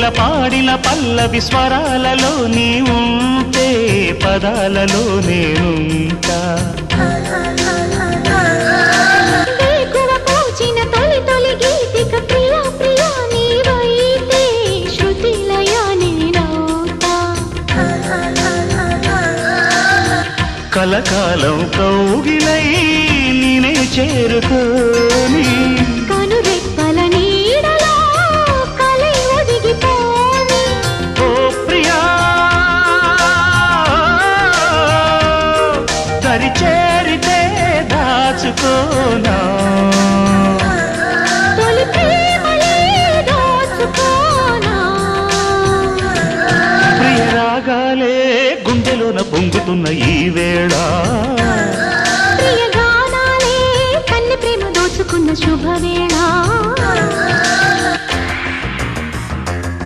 కోకిల పాడిన పల్లవి స్వరాలలో నీ ఉంటే పదాలలో నేనుంటా కలకాలం కౌగిలై నేనే చేరుకోని కనురెప్పల నీడలో కలై ఒదిగిపోని ఓ ప్రియా దరి చేరితే దాచుకోనా తొలి ప్రేమలే దోచుకోనా ప్రియ రాగాలే గుండెలోన పొంగుతున్న ఈ వేళ ప్రియ గానాలే కన్నె ప్రేమ దోచుకున్న శుభవేళ